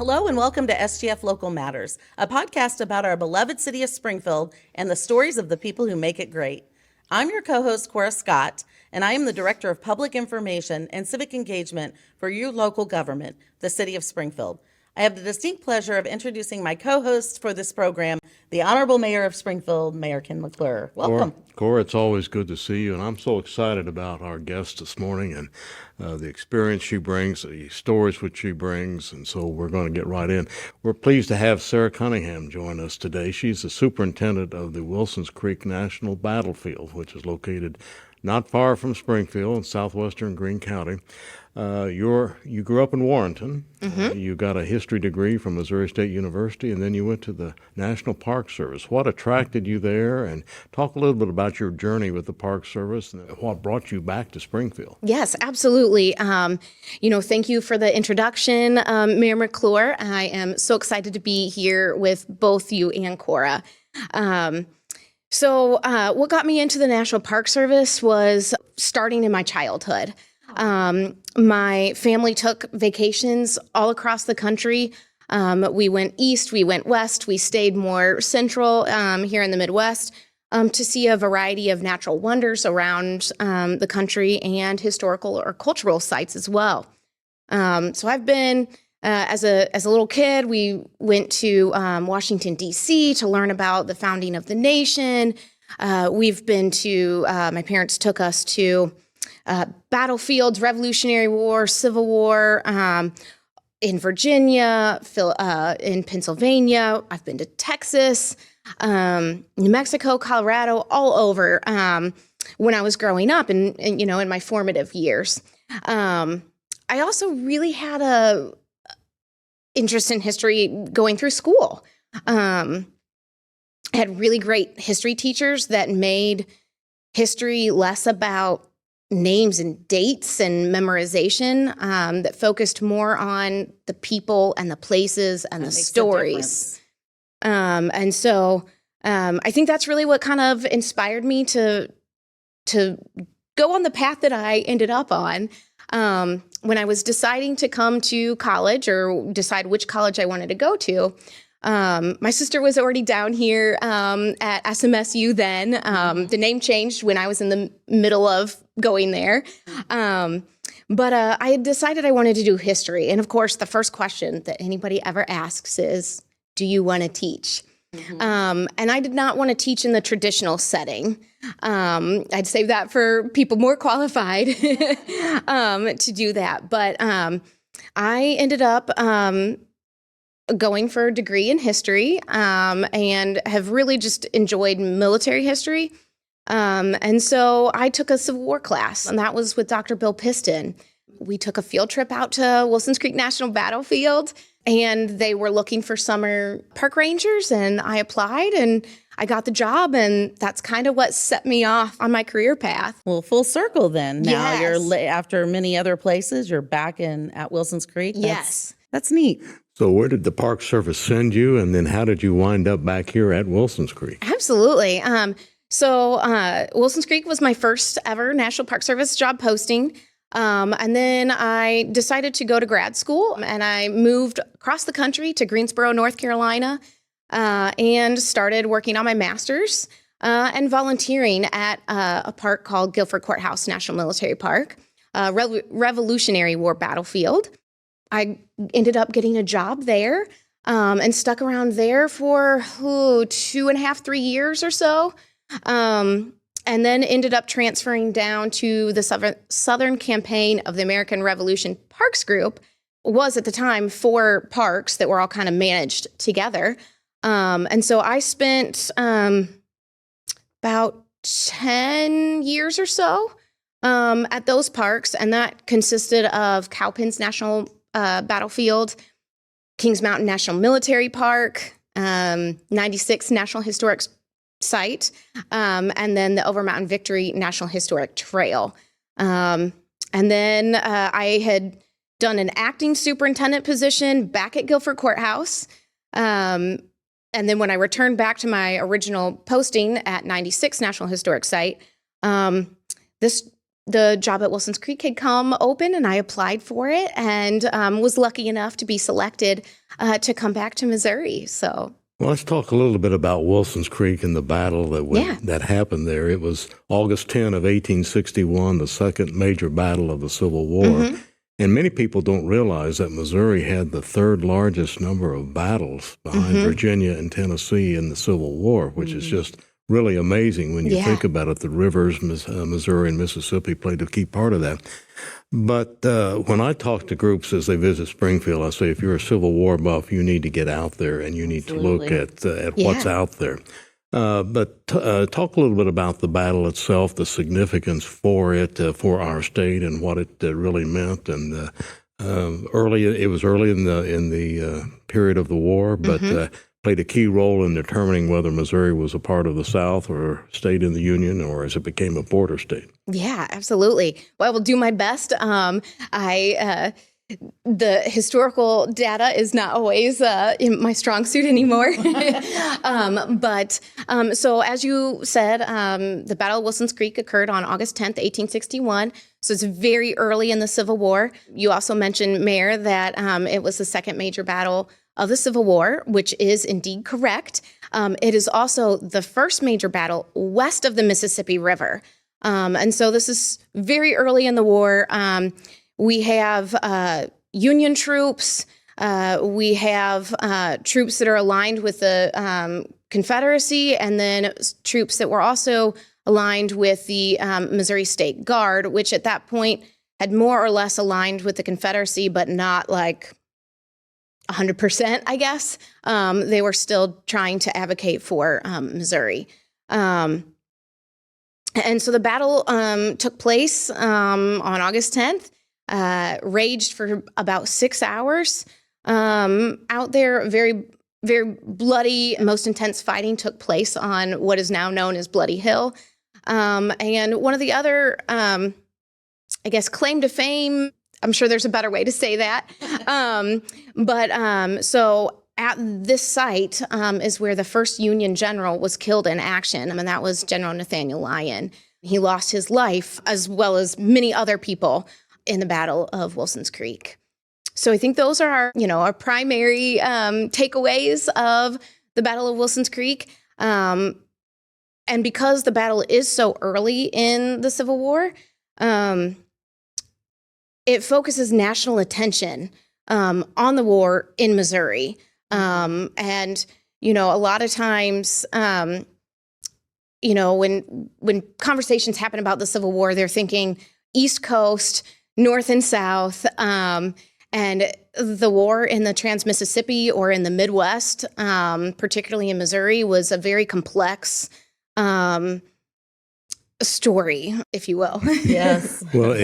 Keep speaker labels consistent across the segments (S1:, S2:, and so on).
S1: Hello and welcome to SGF Local Matters, a podcast about our beloved city of Springfield and the stories of the people who make it great. I'm your co-host, Cora Scott, and I am the Director of Public Information and Civic Engagement for your local government, the city of Springfield. I have the distinct pleasure of introducing my co-host for this program, the Honorable Mayor of Springfield, Mayor Ken McClure. Welcome.
S2: Cora, it's always good to see you, and I'm so excited about our guest this morning and the experience she brings, the stories which she brings, and so we're going to get right in. We're pleased to have Sarah Cunningham join us today. She's the superintendent of the Wilsons Creek National Battlefield, which is located not far from Springfield in southwestern Greene County. You grew up in Warrenton. You got a history degree from Missouri State University, and then you went to the National Park Service. What attracted you there? And talk a little bit about your journey with the Park Service and what brought you back to Springfield.
S3: Yes, absolutely. Thank you for the introduction, Mayor McClure. I am so excited to be here with both you and Cora. What got me into the National Park Service was starting in my childhood. My family took vacations all across the country. We went east, we went west, we stayed more central here in the Midwest to see a variety of natural wonders around the country and historical or cultural sites as well. So I've been, as a little kid, we went to Washington, D.C. to learn about the founding of the nation. We've been to, my parents took us to battlefields, Revolutionary War, Civil War, in Virginia, in Pennsylvania. I've been to Texas, New Mexico, Colorado, all over when I was growing up and in my formative years. I also really had a interest in history going through school. I had really great history teachers that made history less about names and dates and memorization, that focused more on the people and the places and the stories. I think that's really what kind of inspired me to go on the path that I ended up on. When I was deciding to come to college or decide which college I wanted to go to, my sister was already down here at SMSU then. The name changed when I was in the middle of going there. But I had decided I wanted to do history. And of course, the first question that anybody ever asks is, do you want to teach? And I did not want to teach in the traditional setting. I'd save that for people more qualified to do that. But I ended up going for a degree in history and have really just enjoyed military history. And so I took a Civil War class, and that was with Dr. Bill Piston. We took a field trip out to Wilsons Creek National Battlefield, and they were looking for summer park rangers, and I applied, and I got the job, and that's kind of what set me off on my career path.
S1: Well, full circle then. Now
S3: Yes.
S1: you're after many other places, you're back at Wilsons Creek.
S3: Yes.
S1: That's neat.
S2: So where did the Park Service send you, and then how did you wind up back here at Wilsons Creek?
S3: Absolutely. Wilsons Creek was my first ever National Park Service job posting. And then I decided to go to grad school, and I moved across the country to Greensboro, North Carolina, and started working on my master's and volunteering at a park called Guilford Courthouse National Military Park, Revolutionary War battlefield. I ended up getting a job there and stuck around there for 2.5, 3 years or so. And then ended up transferring down to the Southern Campaign of the American Revolution Parks Group. Was at the time 4 parks that were all kind of managed together. And so I spent about 10 years or so at those parks, and that consisted of Cowpens National Battlefield, Kings Mountain National Military Park, 96 National Historic Site, and then the Overmountain Victory National Historic Trail. And then I had done an acting superintendent position back at Guilford Courthouse. And then when I returned back to my original posting at 96 National Historic Site, this the job at Wilson's Creek had come open, and I applied for it, and was lucky enough to be selected to come back to Missouri. So.
S2: Well, let's talk a little bit about Wilson's Creek and the battle that happened there. It was August 10 of 1861, the second major battle of the Civil War. And many people don't realize that Missouri had the third largest number of battles behind Virginia and Tennessee in the Civil War, which is just really amazing when you think about it. The rivers, Missouri and Mississippi, played a key part of that. But when I talk to groups as they visit Springfield, I say, if you're a Civil War buff, you need to get out there and you need to look at what's out there. But talk a little bit about the battle itself, the significance for it, for our state, and what it really meant. And it was early in the period of the war, but played a key role in determining whether Missouri was a part of the South or stayed in the Union, or as it became a border state.
S3: Yeah, absolutely. Well, I will do my best. The historical data is not always in my strong suit anymore. So as you said, the Battle of Wilson's Creek occurred on August 10th, 1861. So it's very early in the Civil War. You also mentioned, Mayor, that it was the second major battle of the Civil War, which is indeed correct. It is also the first major battle west of the Mississippi River. And so this is very early in the war. We have Union troops. We have troops that are aligned with the Confederacy, and then troops that were also aligned with the Missouri State Guard, which at that point had more or less aligned with the Confederacy, but not like 100%, I guess. They were still trying to advocate for Missouri. And so the battle took place on August 10th, raged for about 6 hours. Out there, very, very bloody, most intense fighting took place on what is now known as Bloody Hill. And one of the other, claim to fame, I'm sure there's a better way to say that. So at this site is where the first Union general was killed in action. And that was General Nathaniel Lyon. He lost his life, as well as many other people, in the Battle of Wilson's Creek. So I think those are our primary takeaways of the Battle of Wilson's Creek. And because the battle is so early in the Civil War, it focuses national attention on the war in Missouri. And, a lot of times, when conversations happen about the Civil War, they're thinking East Coast, North and South, and the war in the Trans-Mississippi or in the Midwest, particularly in Missouri, was a very complex story, if you will.
S1: Yes.
S2: Well, it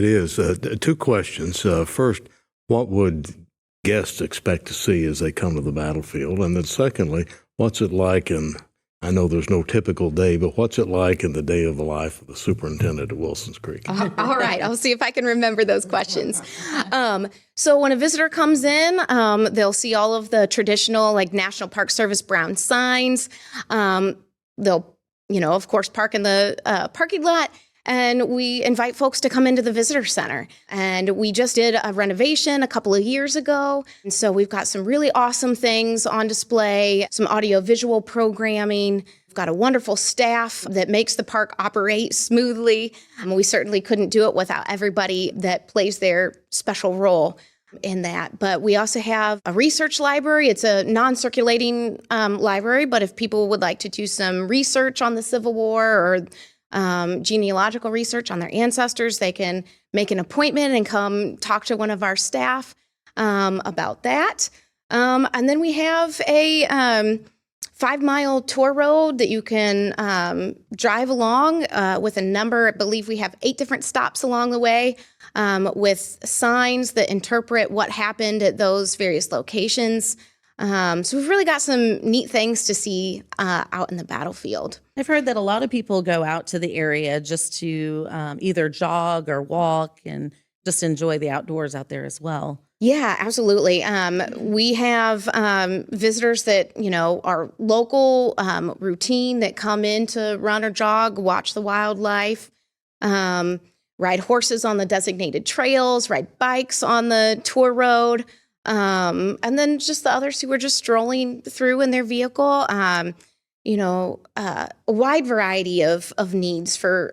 S2: is. Two questions. First, what would guests expect to see as they come to the battlefield? And then secondly, what's it like I know there's no typical day, but what's it like in the day of the life of the superintendent at Wilson's Creek?
S3: All right. I'll see if I can remember those questions. So when a visitor comes in, they'll see all of the traditional, National Park Service brown signs. They'll, of course, park in the parking lot. And we invite folks to come into the visitor center. And we just did a renovation a couple of years ago. And so we've got some really awesome things on display, some audio-visual programming. We've got a wonderful staff that makes the park operate smoothly. We certainly couldn't do it without everybody that plays their special role in that. But we also have a research library. It's a non-circulating library, but if people would like to do some research on the Civil War or genealogical research on their ancestors, they can make an appointment and come talk to one of our staff about that. And then we have a 5-mile tour road that you can drive along with a number. I believe we have 8 different stops along the way with signs that interpret what happened at those various locations. So we've really got some neat things to see out in the battlefield.
S1: I've heard that a lot of people go out to the area just to either jog or walk and just enjoy the outdoors out there as well.
S3: Yeah, absolutely. We have visitors that, are local, routine, that come in to run or jog, watch the wildlife. ride horses on the designated trails, ride bikes on the tour road, and then just the others who were just strolling through in their vehicle. A wide variety of needs for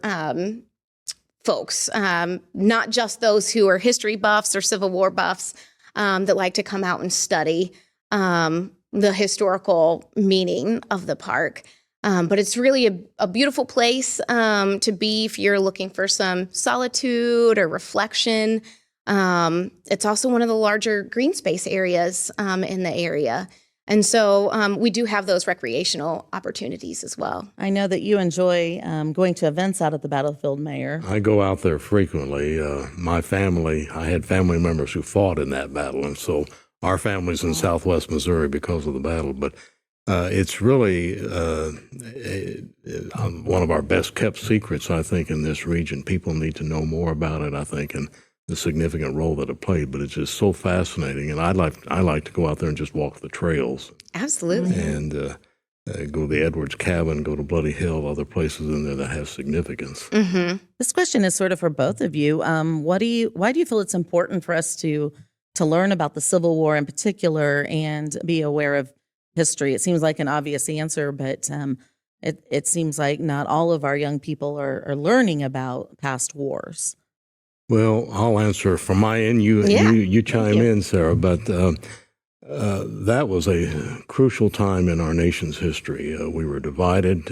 S3: folks, not just those who are history buffs or Civil War buffs that like to come out and study the historical meaning of the park. But it's really a beautiful place to be if you're looking for some solitude or reflection. It's also one of the larger green space areas in the area. And so we do have those recreational opportunities as well.
S1: I know that you enjoy going to events out at the battlefield, Mayor.
S2: I go out there frequently. My family, I had family members who fought in that battle, and so our family's in southwest Missouri because of the battle. But it's really one of our best kept secrets, I think, in this region. People need to know more about it, I think, and the significant role that it played. But it's just so fascinating, and I like to go out there and just walk the trails.
S3: Absolutely.
S2: And go to the Edwards Cabin, go to Bloody Hill, other places in there that have significance.
S3: Mm-hmm.
S1: This question is sort of for both of you. Why do you feel it's important for us to learn about the Civil War in particular and be aware of history? It seems like an obvious answer, but it seems like not all of our young people are learning about past wars.
S2: Well, I'll answer from my end. You chime in, Sarah. But that was a crucial time in our nation's history. We were divided,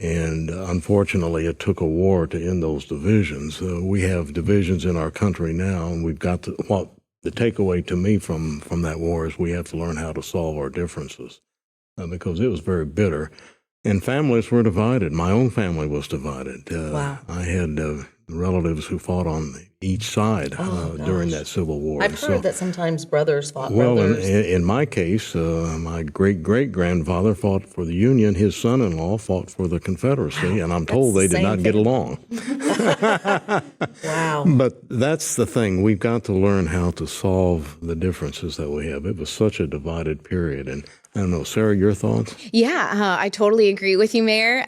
S2: and unfortunately, it took a war to end those divisions. We have divisions in our country now, and we've got to. Well, the takeaway to me from that war is we have to learn how to solve our differences, because it was very bitter, and families were divided. My own family was divided.
S1: Wow.
S2: I had relatives who fought on each side during that Civil War.
S1: I've heard that sometimes brothers fought
S2: well,
S1: brothers.
S2: in my case, my great-great-grandfather fought for the Union. His son-in-law fought for the Confederacy, and I'm told they did not get along.
S1: Wow.
S2: But that's the thing. We've got to learn how to solve the differences that we have. It was such a divided period. And I don't know, Sarah, your thoughts?
S3: Yeah, I totally agree with you, Mayor.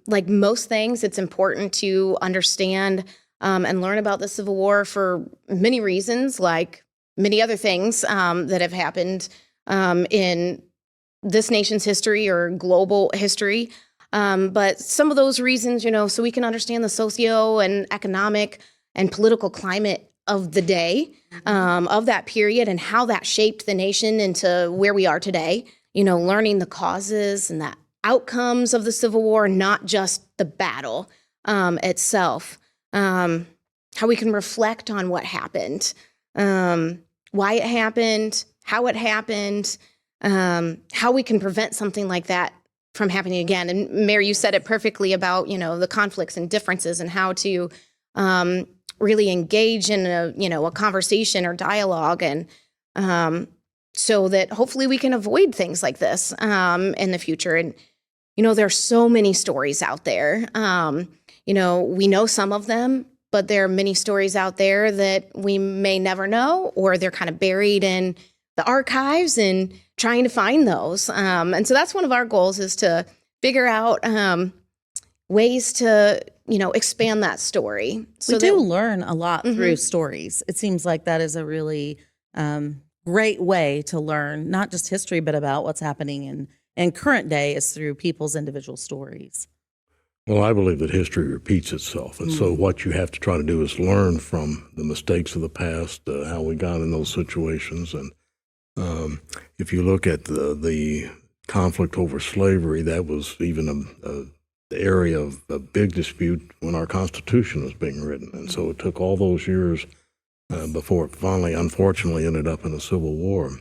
S3: Like most things, it's important to understand and learn about the Civil War for many reasons, like many other things that have happened in this nation's history or global history. But some of those reasons, so we can understand the socio and economic and political climate of the day, of that period, and how that shaped the nation into where we are today. Learning the causes and the outcomes of the Civil War, not just the battle itself. How we can reflect on what happened, why it happened, how it happened, how we can prevent something like that from happening again. And Mayor, you said it perfectly about, the conflicts and differences and how to really engage in a conversation or dialogue, and so that hopefully we can avoid things like this in the future. And, there are so many stories out there. We know some of them, but there are many stories out there that we may never know, or they're kind of buried in the archives and trying to find those. And so that's one of our goals, is to figure out ways to, expand that story.
S1: So we do learn a lot through stories. It seems like that is a really great way to learn, not just history, but about what's happening in current day is through people's individual stories.
S2: Well, I believe that history repeats itself. And so what you have to try to do is learn from the mistakes of the past, how we got in those situations. And if you look at the conflict over slavery, that was even the area of a big dispute when our Constitution was being written. And so it took all those years before it finally, unfortunately, ended up in a civil war.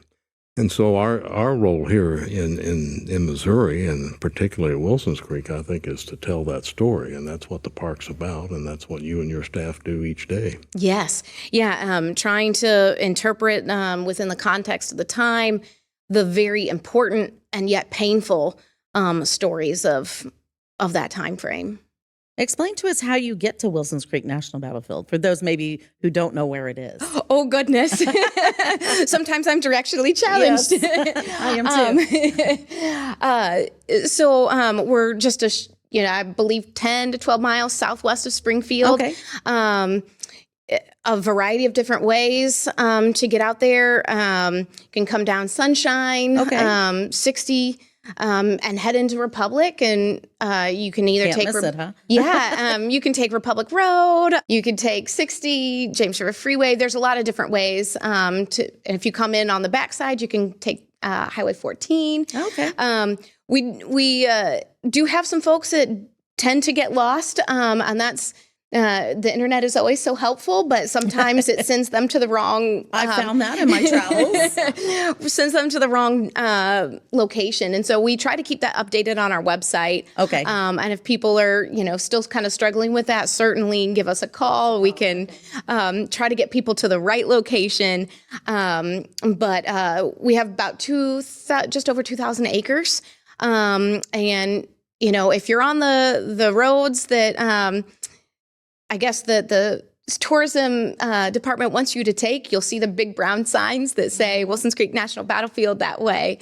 S2: And so our role here in Missouri, and particularly at Wilson's Creek, I think, is to tell that story. And that's what the park's about, and that's what you and your staff do each day.
S3: Yes. Yeah, trying to interpret within the context of the time the very important and yet painful stories of that time frame.
S1: Explain to us how you get to Wilson's Creek National Battlefield, for those maybe who don't know where it is.
S3: Oh, goodness. Sometimes I'm directionally challenged.
S1: Yes, I am too.
S3: So we're just I believe 10 to 12 miles southwest of Springfield.
S1: Okay.
S3: A variety of different ways to get out there. You can come down Sunshine,
S1: Okay.
S3: 60, and head into Republic, and you can either
S1: Can't
S3: take
S1: miss it, huh?
S3: you can take Republic Road, you can take 60, James River Freeway. There's a lot of different ways and if you come in on the backside, you can take Highway 14.
S1: Okay.
S3: We do have some folks that tend to get lost, and that's the internet is always so helpful, but sometimes it sends them to the wrong.
S1: I found that in my travels.
S3: Sends them to the wrong location, and so we try to keep that updated on our website.
S1: Okay.
S3: And if people are, still kind of struggling with that, certainly give us a call. We can try to get people to the right location. But we have about just over 2,000 acres, and if you're on the roads that I guess the tourism department wants you to take, you'll see the big brown signs that say Wilson's Creek National Battlefield that way.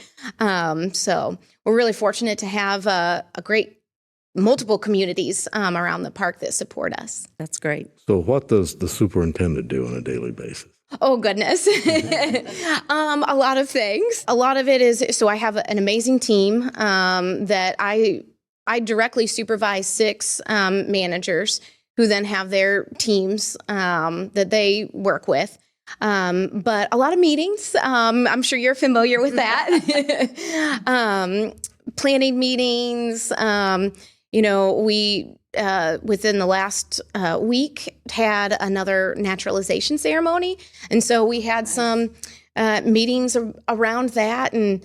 S3: So we're really fortunate to have a great multiple communities around the park that support us.
S1: That's great.
S2: So what does the superintendent do on a daily basis?
S3: Oh, goodness. A lot of things. A lot of it is, so I have an amazing team that I directly supervise 6 managers who then have their teams that they work with. But a lot of meetings. I'm sure you're familiar with that. Planning meetings. We within the last week had another naturalization ceremony. And so we had some meetings around that and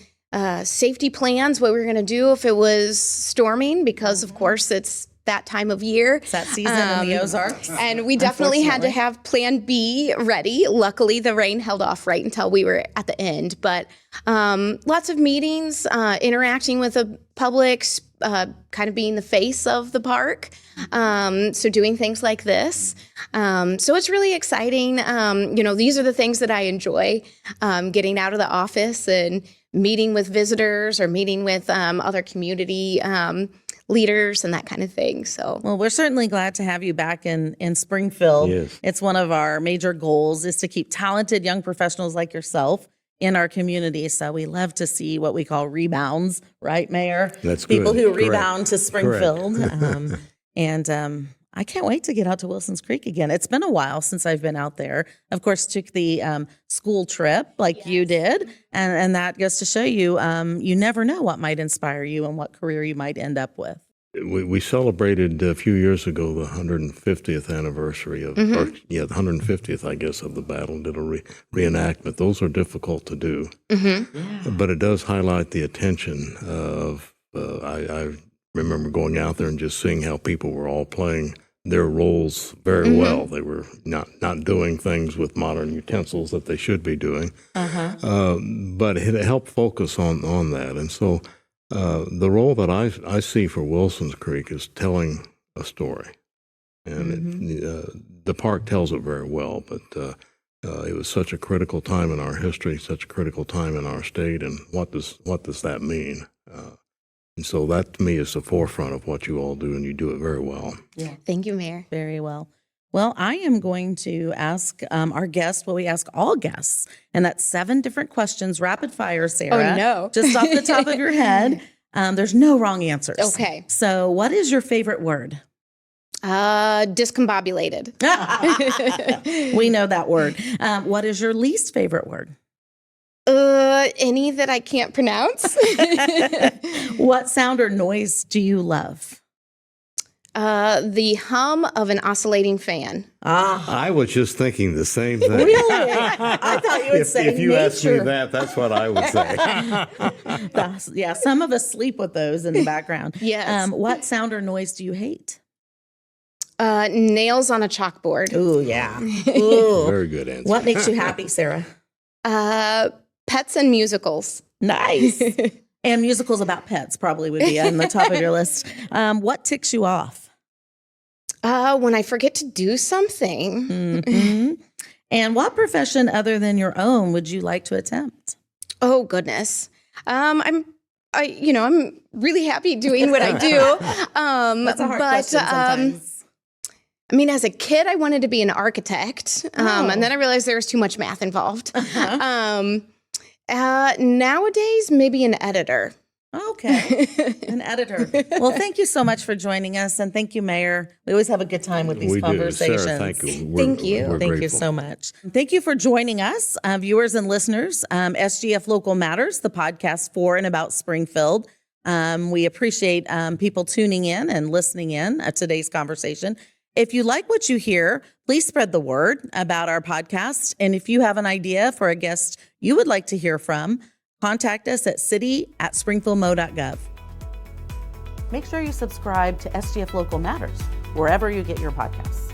S3: safety plans, what we were going to do if it was storming, because of course it's that time of year.
S1: It's that season in the Ozarks.
S3: And we definitely had to have plan B ready. Luckily, the rain held off right until we were at the end. But lots of meetings, interacting with the public, kind of being the face of the park. So doing things like this. So it's really exciting. These are the things that I enjoy, getting out of the office and meeting with visitors or meeting with other community leaders and that kind of thing. So,
S1: well, we're certainly glad to have you back in Springfield.
S2: Yes.
S1: It's one of our major goals is to keep talented young professionals like yourself in our community. So we love to see what we call rebounds, right, Mayor?
S2: That's good.
S1: People who
S2: Correct.
S1: rebound to Springfield. And I can't wait to get out to Wilson's Creek again. It's been a while since I've been out there. Of course, took the school trip like you did. And that goes to show you, you never know what might inspire you and what career you might end up with.
S2: We celebrated a few years ago the 150th anniversary of, the 150th, I guess, of the battle. Did a reenactment. Those are difficult to do, but it does highlight the attention of. I remember going out there and just seeing how people were all playing their roles very well. They were not doing things with modern utensils that they should be doing, but it helped focus on that, and so. The role that I see for Wilson's Creek is telling a story, and the park tells it very well. But it was such a critical time in our history, such a critical time in our state, and what does that mean? And so that to me is the forefront of what you all do, and you do it very well.
S3: yeah, thank you, Mayor.
S1: Very well. Well, I am going to ask our guest what we ask all guests, and that's 7 different questions, rapid fire, Sarah.
S3: Oh, no.
S1: Just off the top of your head. There's no wrong answers.
S3: Okay.
S1: So what is your favorite word?
S3: Discombobulated.
S1: We know that word. What is your least favorite word?
S3: Any that I can't pronounce.
S1: What sound or noise do you love?
S3: The hum of an oscillating fan.
S2: I was just thinking the same thing.
S1: Really? I thought you would say
S2: if you asked me
S1: nature.
S2: that's what I would say.
S1: Yeah, some of us sleep with those in the background.
S3: Yes.
S1: What sound or noise do you hate?
S3: Nails on a chalkboard.
S1: Ooh, yeah. Ooh.
S2: Very good answer.
S1: What makes you happy, Sarah?
S3: Pets and musicals.
S1: Nice. And musicals about pets probably would be on the top of your list. What ticks you off?
S3: When I forget to do something.
S1: Mm-hmm. And what profession other than your own would you like to attempt?
S3: Oh, goodness. I'm I'm really happy doing what I do.
S1: That's a hard question sometimes.
S3: I mean, as a kid, I wanted to be an architect, and then I realized there was too much math involved. Nowadays, maybe an editor.
S1: Okay, an editor. Well, thank you so much for joining us, and thank you, Mayor. We always have a good time with these
S2: We do.
S1: conversations.
S2: Sarah, thank you.
S3: Thank you.
S2: We're
S1: Thank you
S2: grateful.
S1: so much. Thank you for joining us, viewers and listeners. SGF Local Matters, the podcast for and about Springfield. We appreciate people tuning in and listening in at today's conversation. If you like what you hear, please spread the word about our podcast. And if you have an idea for a guest you would like to hear from, contact us at city@springfieldmo.gov. Make sure you subscribe to SGF Local Matters wherever you get your podcasts.